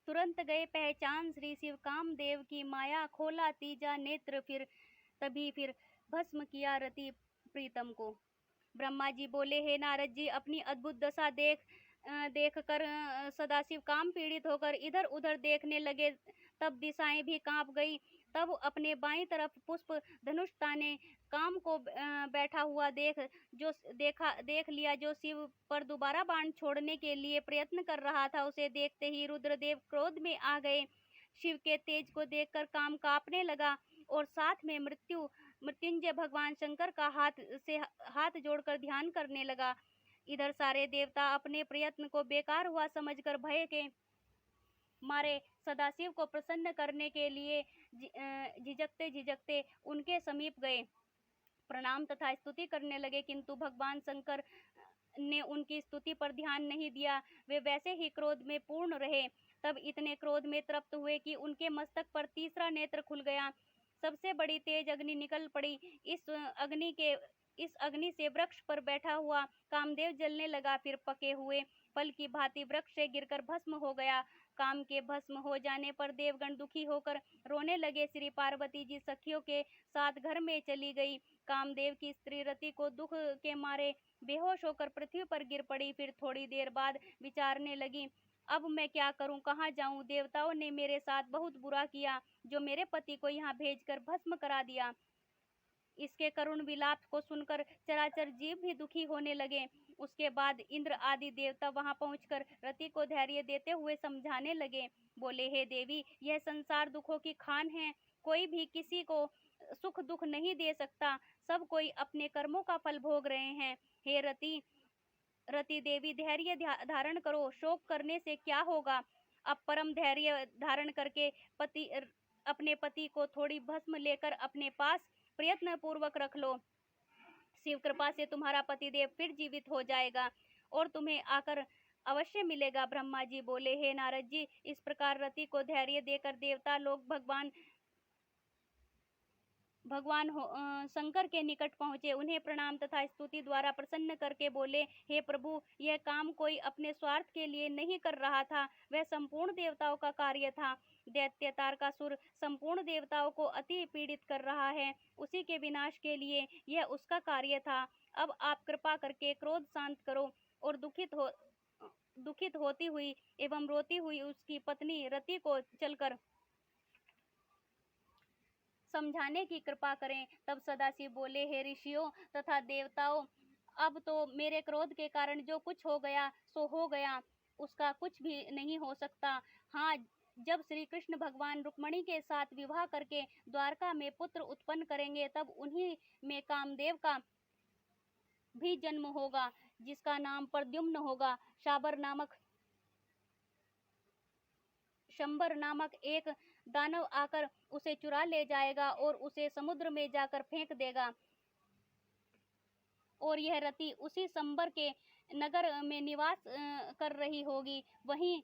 तुरंत गए पहचान श्री शिव कामदेव की माया, खोला तीजा नेत्र फिर भस्म किया रति प्रीतम को। ब्रह्मा जी बोले, हे नारद जी, अपनी अद्भुत दशा देख कर सदाशिव काम पीड़ित होकर इधर उधर देखने लगे। तब दिशाएं भी कांप गई। तब अपने बाईं तरफ पुष्प धनुष ताने काम को बैठा हुआ देख लिया, जो शिव पर दोबारा बाण छोड़ने के लिए प्रयत्न कर रहा था। उसे देखते ही रुद्रदेव क्रोध में आ गए। शिव के तेज को देखकर काम कांपने लगा और साथ में मृत्युंजय भगवान शंकर का हाथ जोड़कर ध्यान करने लगा। इधर सारे देवता अपने प्रयत्न को बेकार हुआ समझकर भय के मारे सदाशिव को प्रसन्न करने के लिए झिझकते उनके समीप गए, प्रणाम तथा स्तुति करने लगे। किंतु भगवान शंकर ने उनकी स्तुति पर ध्यान नहीं दिया। वे वैसे ही क्रोध में पूर्ण रहे। तब इतने क्रोध में तृप्त हुए कि उनके मस्तक पर तीसरा नेत्र खुल गया। सबसे बड़ी तेज अग्नि निकल पड़ी। इस अग्नि से वृक्ष पर बैठा हुआ कामदेव जलने लगा। फिर पके हुए फल की भांति वृक्ष से गिरकर भस्म हो गया। काम के भस्म हो जाने पर देवगण दुखी होकर रोने लगे। श्री पार्वती जी सखियों के साथ घर में चली गई। कामदेव की स्त्री रति को दुख के मारे बेहोश होकर पृथ्वी पर गिर पड़ी। फिर थोड़ी देर बाद विचारने लगी, अब मैं क्या करूं, कहाँ जाऊं? देवताओं ने मेरे साथ बहुत बुरा किया, जो मेरे पति को यहाँ भेजकर भस्म करा दिया। इसके करुण विलाप को सुनकर चराचर जीव भी दुखी होने लगे। उसके बाद इंद्र आदि देवता वहां पहुंचकर रति को धैर्य देते हुए समझाने लगे। बोले, हे देवी, यह संसार दुखों की खान है। कोई भी किसी को सुख दुख नहीं दे सकता। सब कोई अपने कर्मों का फल भोग रहे हैं। हे रति देवी, धैर्य धारण करो। शोक करने से क्या होगा? अब परम धैर्य धारण करके अपने पति को थोड़ी भस्म लेकर अपने पास प्रयत्न पूर्वक रख लो। शिव कृपा से तुम्हारा पतिदेव फिर जीवित हो जाएगा और तुम्हें आकर अवश्य मिलेगा। ब्रह्मा जी बोले, हे नारद जी, इस प्रकार रति को धैर्य देकर देवता लोग भगवान शंकर के निकट पहुंचे। उन्हें प्रणाम तथा स्तुति द्वारा प्रसन्न करके बोले, हे प्रभु, यह काम कोई अपने स्वार्थ के लिए नहीं कर रहा था, वह संपूर्ण देवताओं का कार्य था। दैत्य तारकासुर संपूर्ण देवताओं को अति पीड़ित कर रहा है। उसी के विनाश के लिए यह उसका कार्य था। अब आप कृपा करके क्रोध शांत करो और दुखित होती हुई एवं रोती हुई उसकी पत्नी रति को चलकर समझाने की कृपा करें। तब सदाशिव बोले, हे ऋषियों तथा देवताओं, अब तो मेरे क्रोध के कारण जो कुछ हो गया सो हो गया, उसका कुछ भी नहीं हो सकता। हाँ, जब श्री कृष्ण भगवान रुक्मिणी के साथ विवाह करके द्वारका में पुत्र उत्पन्न करेंगे, तब उन्हीं में कामदेव का भी जन्म होगा, जिसका नाम प्रद्युम्न होगा। शंबर नामक एक दानव आकर उसे चुरा ले जाएगा और उसे समुद्र में जाकर फेंक देगा, और यह रति उसी शंबर के नगर में निवास कर रही होगी। वहीं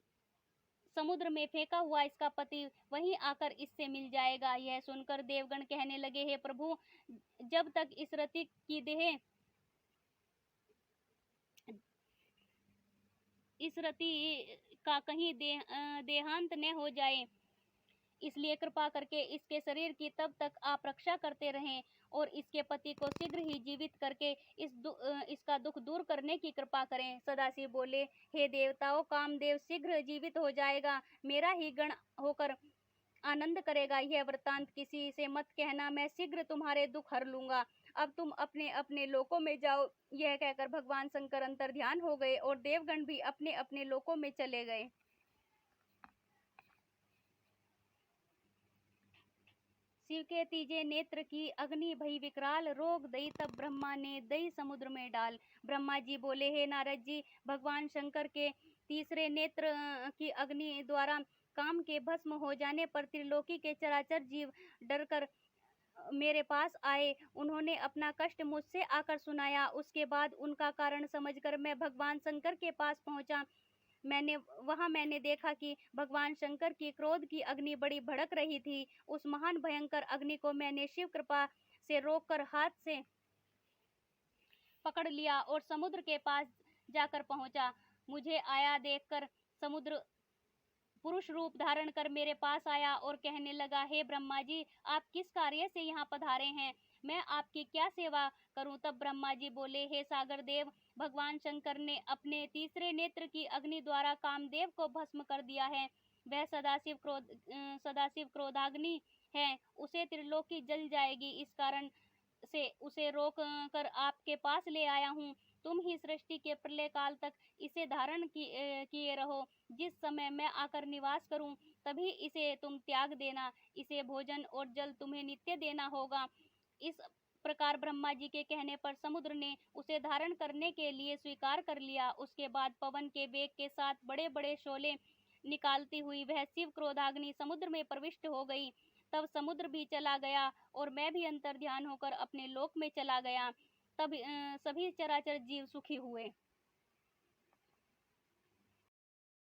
समुद्र में फेंका हुआ इसका पति वहीं आकर इससे मिल जाएगा। यह सुनकर देवगण कहने लगे, हे प्रभु, जब तक इस रति का कहीं देहांत न हो जाए, इसलिए कृपा करके इसके शरीर की तब तक आप रक्षा करते रहें और इसके पति को शीघ्र ही जीवित करके इसका दुख दूर करने की कृपा करें। सदाशिव बोले, हे देवताओं, कामदेव शीघ्र जीवित हो जाएगा, मेरा ही गण होकर आनंद करेगा। यह वृत्तांत किसी से मत कहना, मैं शीघ्र तुम्हारे दुख हर लूंगा। अब तुम अपने अपने लोकों में जाओ। यह कहकर भगवान शंकर अंतर ध्यान हो गए और देवगण भी अपने अपने लोकों में चले गए। शिव के तीजे नेत्र की अग्नि भई विकराल, रोग दई तब ब्रह्मा ने दई समुद्र में डाल। ब्रह्मा जी बोले, हे नारद जी, भगवान शंकर के तीसरे नेत्र की अग्नि द्वारा काम के भस्म हो जाने पर त्रिलोकी के चराचर जीव डरकर मेरे पास आए। उन्होंने अपना कष्ट मुझसे आकर सुनाया। उसके बाद उनका कारण समझकर मैं भगवान शंकर के पास पहुंचा। मैंने देखा कि भगवान शंकर की क्रोध की अग्नि बड़ी भड़क रही थी। उस महान भयंकर अग्नि को मैंने शिव कृपा से रोककर हाथ से पकड़ लिया और समुद्र के पास जाकर पहुंचा। मुझे आया देखकर समुद्र पुरुष रूप धारण कर मेरे पास आया और कहने लगा, हे ब्रह्मा जी, आप किस कार्य से यहाँ पधारे हैं, मैं आपकी क्या सेवा करूं। तब ब्रह्मा जी बोले, हे सागर देव, भगवान शंकर ने अपने तीसरे नेत्र की अग्नि द्वारा कामदेव को भस्म कर दिया है। वह सदाशिव क्रोधाग्नि है, उसे त्रिलोकी जल जाएगी। इस कारण से उसे रोक कर आपके पास ले आया हूँ। तुम ही सृष्टि के प्रलय काल तक इसे धारण किए रहो। जिस समय मैं आकर निवास करूं, तभी इसे तुम त्याग देना। इसे भोजन और जल तुम्हें नित्य देना होगा। इस प्रकार ब्रह्मा जी के कहने पर समुद्र ने उसे धारण करने के लिए स्वीकार कर लिया। उसके बाद पवन के वेग के साथ बड़े बड़े शोले निकालती हुई वह शिव क्रोधाग्नि समुद्र में प्रविष्ट हो गई। तब समुद्र भी चला गया और मैं भी अंतर ध्यान होकर अपने लोक में चला गया। तब सभी चराचर जीव सुखी हुए।